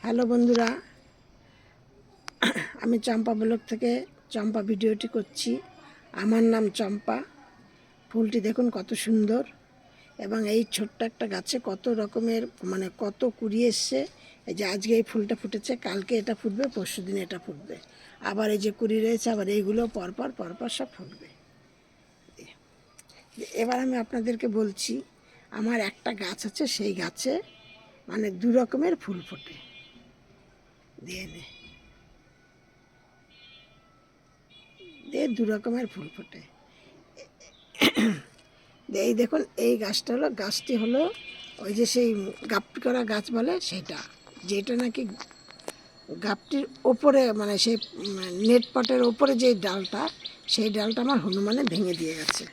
Hello বন্ধুরা, আমি চম্পা blog থেকে চম্পা ভিডিওটি করছি। আমার নাম চম্পা। ফুলটি দেখুন কত সুন্দর, এবং এই ছোট্ট একটা গাছে কত রকমের কত কুড়ি এসছে। এই যে আজকে এই ফুলটা ফুটেছে, কালকে এটা ফুটবে, পরশু দিন এটা ফুটবে, আবার এই যে কুড়ি রয়েছে, আবার এইগুলো পরপর পরপর সব ফুটবে। এবার আমি আপনাদেরকে বলছি, আমার একটা গাছ আছে, সেই গাছে দু রকমের ফুল ফোটে। দিয়ে দু রকমের ফুল ফোটে। এই দেখুন, এই গাছটি হলো ওই যে সেই গাপ্পি করা গাছ বলে সেটা, যেটা নাকি গাপটির ওপরে সেই নেট পটের ওপরে যে ডালটা, সেই ডালটা আমার হনুমানে ভেঙে দিয়ে গেছে।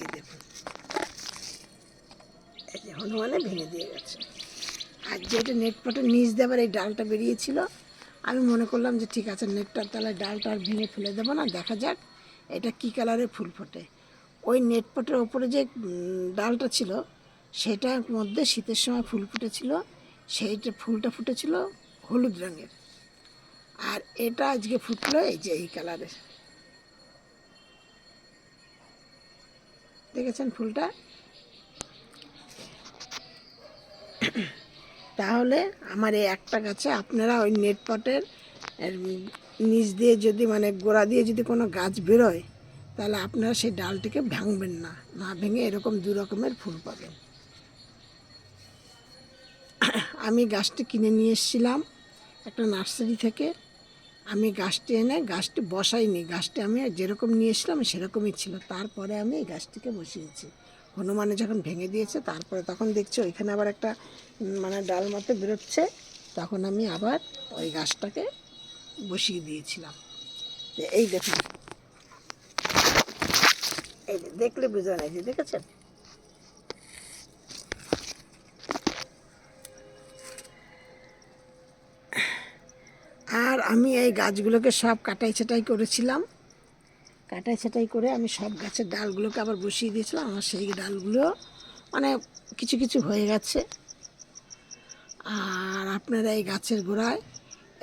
এই দেখুন, এই যে হনুমানে ভেঙে দিয়ে গেছে। আর যেটা নেট পটের নিচ দিয়ে আবার এই ডালটা বেরিয়েছিল, আমি মনে করলাম যে ঠিক আছে, নেটটার তলায় ডালটা আর ভেঙে ফেলে দেবো না, দেখা যাক এটা কী কালারের ফুল ফোটে। ওই নেটপটের ওপরে যে ডালটা ছিল, সেটার মধ্যে শীতের সময় ফুল ফুটেছিল, সেইটা ফুলটা ফুটেছিল হলুদ রঙের। আর এটা আজকে ফুটলো এই যে এই কালারের। দেখেছেন ফুলটা? তাহলে আমার এই একটা গাছে আপনারা ওই নেটপটের নিচ দিয়ে যদি গোড়া দিয়ে যদি কোনো গাছ বেরোয়, তাহলে আপনারা সেই ডালটিকে ভাঙবেন না, না ভেঙে এরকম দু রকমের ফুল পাবেন। আমি গাছটি কিনে নিয়ে এসেছিলাম একটা নার্সারি থেকে। আমি গাছটি এনে গাছটি বসাইনি, গাছটি আমি যেরকম নিয়ে এসেছিলাম সেরকমই ছিল। তারপরে আমি এই গাছটিকে বসিয়েছি। হনুমানে যখন ভেঙে দিয়েছে, তারপরে তখন দেখছি ওইখানে আবার একটা ডাল মতো বেরোচ্ছে, তখন আমি আবার ওই গাছটাকে বসিয়ে দিয়েছিলাম। এই দেখুন, এই যে দেখলে বোঝা যায়, যে দেখেছেন? আর আমি এই গাছগুলোকে সব কাটাই ছাটাই করেছিলাম। কাটাই ছাটাই করে আমি সব গাছের ডালগুলোকে আবার বসিয়ে দিয়েছিলাম। আমার সেই ডালগুলো কিছু কিছু হয়ে গেছে। আর আপনারা এই গাছের গোড়ায়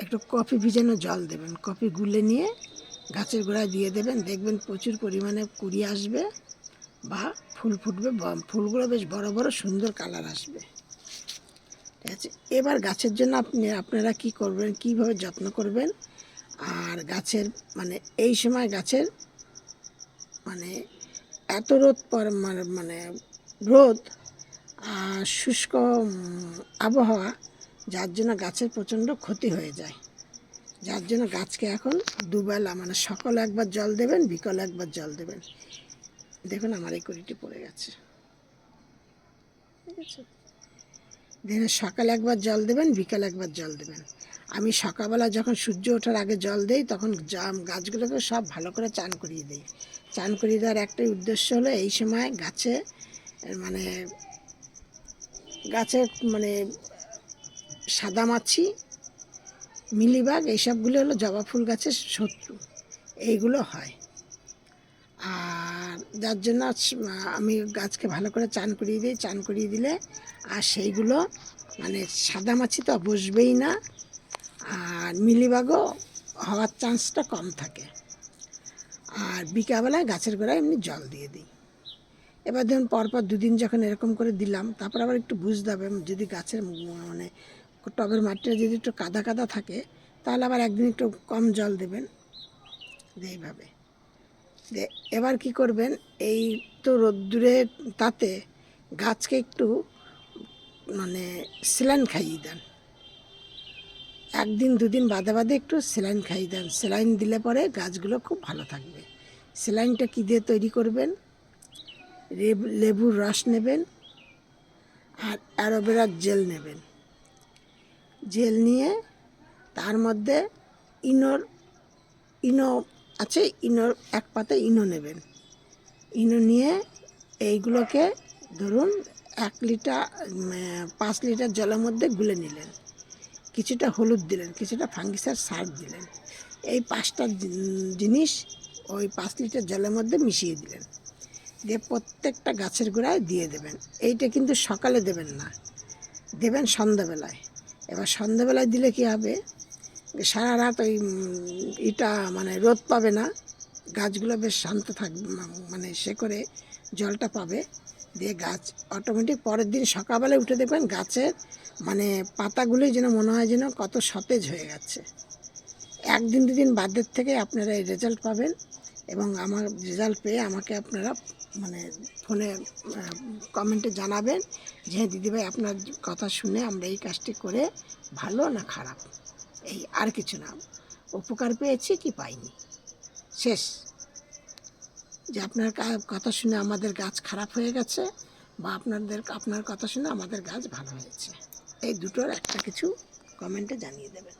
একটু কফি ভিজানো জল দেবেন, কফি গুলে নিয়ে গাছের গোড়ায় দিয়ে দেবেন, দেখবেন প্রচুর পরিমাণে কুড়ি আসবে বা ফুল ফুটবে, ফুলগুলো বেশ বড় বড় সুন্দর কালার আসবে। ঠিক আছে, এবার গাছের জন্য আপনারা কী করবেন, কীভাবে যত্ন করবেন। আর গাছের এই সময় গাছের এত রোদ রোদ আর শুষ্ক আবহাওয়া, যার জন্য গাছের প্রচণ্ড ক্ষতি হয়ে যায়। যার জন্য গাছকে এখন দুবেলা সকালে একবার জল দেবেন, বিকালে একবার জল দেবেন। দেখুন আমার এই কুড়িটি পড়ে গেছে, ঠিক আছে? দিনে সকালে একবার জল দেবেন, বিকালে একবার জল দেবেন। আমি সকালবেলা যখন সূর্য ওঠার আগে জল দেই, তখন গাছগুলোকে সব ভালো করে চান করিয়ে দিই। চান করিয়ে দেওয়ার একটাই উদ্দেশ্য হলো, এই সময় গাছে গাছে সাদামাছি, মিলিবাগ, এইসবগুলো হলো জবা ফুল গাছের শত্রু, এইগুলো হয়। আর যার জন্য আমি গাছকে ভালো করে চান করিয়ে দিই। চান করিয়ে দিলে আর সেইগুলো সাদামাছি তো বসবেই না, আর মিলিবাগও হওয়ার চান্সটা কম থাকে। আর বিকালবেলায় গাছের গোড়ায় এমনি জল দিয়ে দিই। এবার ধরুন পরপর দুদিন যখন এরকম করে দিলাম, তারপর আবার একটু বুঝতে হবে, যদি গাছের টবের মাটিটা যদি একটু কাদা কাদা থাকে, তাহলে আবার একদিন একটু কম জল দেবেন, এইভাবে। এবার কি করবেন, এই তো রোদ্দুরে তাতে গাছকে একটু স্যালাইন খাইয়ে দেন। একদিন দুদিন বাদে বাদে একটু স্যালাইন খাইয়ে দেন। স্যালাইন দিলে পরে গাছগুলো খুব ভালো থাকবে। স্যালাইনটা কী দিয়ে তৈরি করবেন? লেবুর রস নেবেন আর অ্যালোভেরার জেল নেবেন। জেল নিয়ে তার মধ্যে ইনো আছে, ইনোর এক পাতা ইনো নেবেন। ইনো নিয়ে এইগুলোকে ধরুন 5 লিটার জলের মধ্যে গুলে নিলেন। কিছুটা হলুদ দিলেন, কিছুটা ফাঙ্গিসাইড সার দিলেন। এই 5টা জিনিস ওই 5 লিটার জলের মধ্যে মিশিয়ে দিলেন, দিয়ে প্রত্যেকটা গাছের গোড়ায় দিয়ে দেবেন। এইটা কিন্তু সকালে দেবেন না, দেবেন সন্ধ্যাবেলায়। এবার সন্ধ্যাবেলায় দিলে কি হবে, সারা রাত ওই এটা মানে রোদ পাবে না, গাছগুলো বেশ শান্ত থাকবে, মানে সে করে জলটা পাবে, দিয়ে গাছ অটোমেটিক পরের দিন সকালবেলায় উঠে দেখবেন গাছের মানে পাতাগুলোই যেন মনে হয় যেন কত সতেজ হয়ে গেছে। একদিন দুদিন বাদের থেকে আপনারা এই রেজাল্ট পাবেন, এবং আমার রেজাল্ট পেয়ে আমাকে আপনারা মানে ফোনে কমেন্টে জানাবেন যে হ্যাঁ দিদিভাই আপনার কথা শুনে আমরা এই কাজটি করে ভালো না খারাপ, এই আর কিছু না, উপকার পেয়েছি কি পাইনি, শেষ। যে আপনার কথা শুনে আমাদের গাছ খারাপ হয়ে গেছে বা আপনার কথা শুনে আমাদের গাছ ভালো হয়েছে, এই দুটোর একটা কিছু কমেন্টে জানিয়ে দেবেন।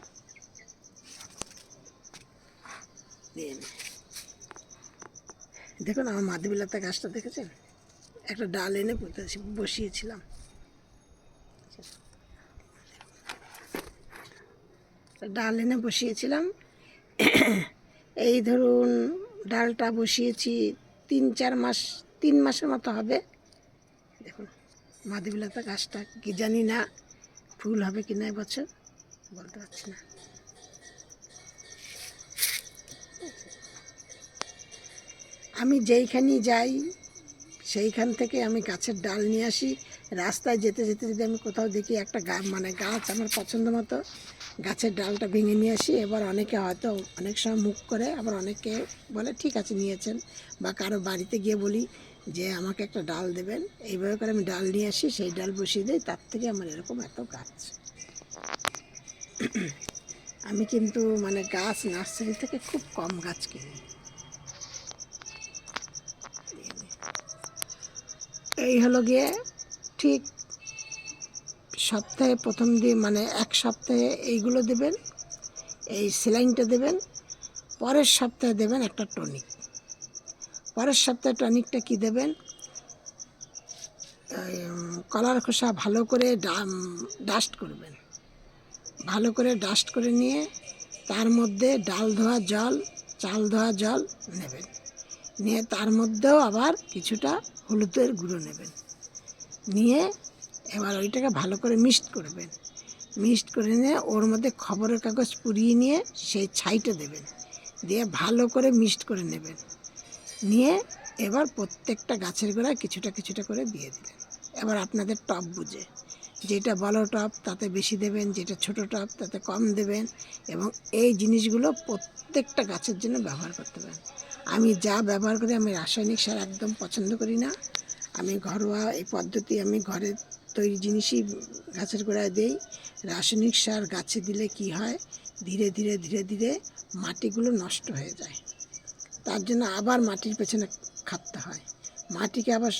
দেখুন আমার মাধবীলতা গাছটা দেখেছেন, একটা ডাল এনে বসিয়েছিলাম, ডাল এনে বসিয়েছিলাম, এই ধরুন ডালটা বসিয়েছি 3 মাসের মতো হবে। দেখুন মাধবীলতা গাছটা কি জানি না ফুল হবে কি না এবছর, বলতে পারছি না। আমি যেইখানেই যাই সেইখান থেকে আমি গাছের ডাল নিয়ে আসি, রাস্তায় যেতে যেতে যদি আমি কোথাও দেখি একটা মানে গাছ আমার পছন্দ মতো, গাছের ডালটা ভেঙে নিয়ে আসি। এবার অনেকে হয়তো অনেক সময় মুখ করে, আবার অনেকে বলে ঠিক আছে নিয়েছেন, বা কারো বাড়িতে গিয়ে বলি যে আমাকে একটা ডাল দেবেন, এইভাবে করে আমি ডাল নিয়ে আসি, সেই ডাল বসিয়ে দিই, তার থেকে আমার এরকম এত গাছ। আমি কিন্তু মানে গাছ নার্সারি থেকে খুব কম গাছ কিনি। এই হলো গিয়ে ঠিক সপ্তাহে প্রথম দিন মানে 1 সপ্তাহে এইগুলো দেবেন, এই স্যালাইনটা দেবেন, পরের সপ্তাহে দেবেন একটা টনিক। পরের সপ্তাহে টনিকটা কি দেবেন, কলার খোসা ভালো করে ডাস্ট করবেন, ভালো করে ডাস্ট করে নিয়ে তার মধ্যে ডাল ধোয়া জল, চাল ধোয়া জল নেবেন, নিয়ে তার মধ্যেও আবার কিছুটা হলুদের গুঁড়ো নেবেন, নিয়ে এবার ওইটাকে ভালো করে মিক্সড করবেন, মিক্সড করে নিয়ে ওর মধ্যে খবরের কাগজ পুড়িয়ে নিয়ে সেই ছাইটা দেবেন, দিয়ে ভালো করে মিক্সড করে নেবেন, নিয়ে এবার প্রত্যেকটা গাছের গোড়ায় কিছুটা কিছুটা করে দিয়ে দিলেন। এবার আপনাদের টব বুঝে, যেটা বড় টব তাতে বেশি দেবেন, যেটা ছোট টব তাতে কম দেবেন, এবং এই জিনিসগুলো প্রত্যেকটা গাছের জন্য ব্যবহার করতে পারেন। আমি যা ব্যবহার করি, আমি রাসায়নিক সার একদম পছন্দ করি না, আমি ঘরোয়া এই পদ্ধতি, আমি ঘরের তৈরি জিনিসই গাছের গোড়ায় দিই। রাসায়নিক সার গাছে দিলে কি হয়, ধীরে ধীরে ধীরে ধীরে মাটিগুলো নষ্ট হয়ে যায়, তার জন্য আবার মাটির পেছনে খাটতে হয়, মাটিকে আবার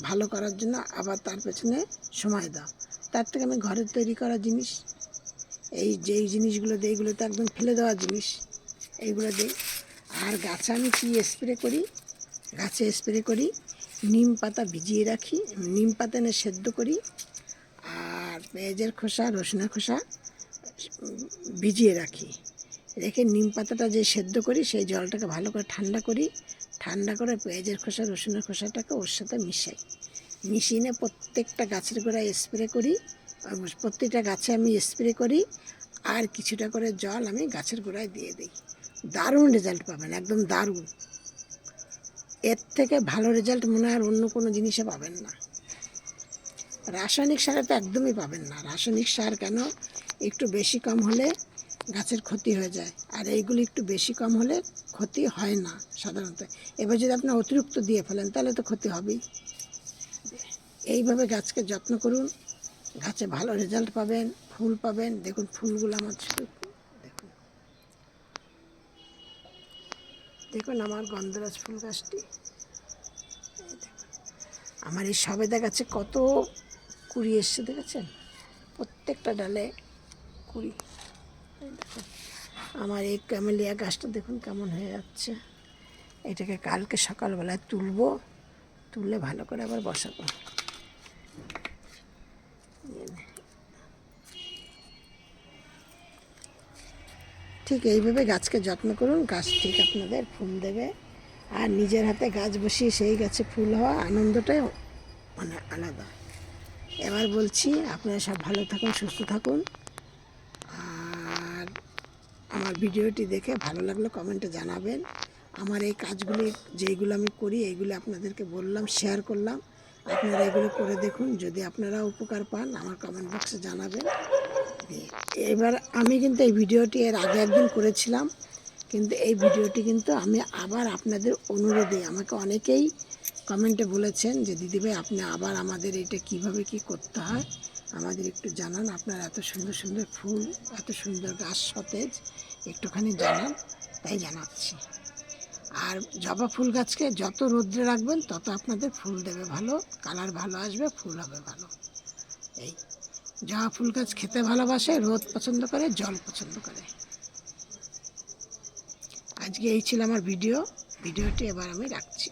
ভালো করার জন্য আবার তার পেছনে সময় দাও। তার থেকে আমি ঘরের তৈরি করা জিনিস, এই যেই জিনিসগুলো দিই এইগুলো তো একদম ফেলে দেওয়া জিনিস, এইগুলো দিই। আর গাছে আমি কী স্প্রে করি, গাছে স্প্রে করি নিম পাতা ভিজিয়ে রাখি, নিম পাতা এনে সেদ্ধ করি, আর পেঁয়াজের খোসা, রসুনের খোসা ভিজিয়ে রাখি, রেখে নিম পাতাটা যে সেদ্ধ করি সেই জলটাকে ভালো করে ঠান্ডা করি, ঠান্ডা করে পেঁয়াজের খোসা, রসুনের খোসাটাকে ওর সাথে মিশিয়ে নিয়ে প্রত্যেকটা গাছের গোড়ায় স্প্রে করি, প্রত্যেকটা গাছে আমি স্প্রে করি, আর কিছুটা করে জল আমি গাছের গোড়ায় দিয়ে দিই। দারুণ রেজাল্ট পাবেন, একদম দারুণ, এর থেকে ভালো রেজাল্ট মনে হয় অন্য কোনো জিনিসে পাবেন না। রাসায়নিক সারে তো একদমই পাবেন না, রাসায়নিক সার কেন একটু বেশি কম হলে গাছের ক্ষতি হয়ে যায়, আর এইগুলি একটু বেশি কম হলে ক্ষতি হয় না সাধারণত। এবার যদি আপনি অতিরিক্ত দিয়ে ফেলেন তাহলে তো ক্ষতি হবেই। এইভাবে গাছকে যত্ন করুন, গাছে ভালো রেজাল্ট পাবেন, ফুল পাবেন। দেখুন ফুলগুলো আমার শুধু দেখুন, দেখুন আমার গন্ধরাজ ফুল গাছটি, আমার এই সবেদা গাছে কত কুড়ি এসছে দেখেছেন, প্রত্যেকটা ডালে কুড়ি। দেখুন আমার এই ক্যামেলিয়া গাছটা দেখুন কেমন হয়ে যাচ্ছে, এটাকে কালকে সকালবেলায় তুলবো, তুললে ভালো করে আবার বসাবো। ঠিক এইভাবে গাছকে যত্ন করুন, গাছ ঠিক আপনাদের ফুল দেবে, আর নিজের হাতে গাছ বসিয়ে সেই গাছে ফুল হওয়া আনন্দটাই মানে আলাদা। এবার বলছি আপনারা সব ভালো থাকুন, সুস্থ থাকুন, আমার ভিডিওটি দেখে ভালো লাগলে কমেন্টে জানাবেন। আমার এই কাজগুলি যেইগুলো আমি করি এইগুলো আপনাদেরকে বললাম, শেয়ার করলাম। আপনারা এগুলো করে দেখুন, যদি আপনারা উপকার পান আমার কমেন্ট বক্সে জানাবেন। এবার আমি কিন্তু এই ভিডিওটি এর আগে একদিন করেছিলাম, কিন্তু এই ভিডিওটি কিন্তু আমি আবার আপনাদের অনুরোধে, আমাকে অনেকেই কমেন্টে বলেছেন যে দিদিভাই আপনি আবার আমাদের এটা কিভাবে কি করতে হয় আমাদের একটু জানান। আপনার এত সুন্দর সুন্দর ফুল, এত সুন্দর গাছ সতেজ, একটুখানি জানান, তাই জানাচ্ছি। আর জবা ফুল গাছকে যত রোদ্রে রাখবেন তত আপনাদের ফুল দেবে ভালো, কালার ভালো আসবে, ফুল হবে ভালো। এই জবা ফুল গাছ খেতে ভালোবাসে, রোদ পছন্দ করে, জল পছন্দ করে। আজকে এই ছিল আমার ভিডিওটি, এবার আমি রাখছি।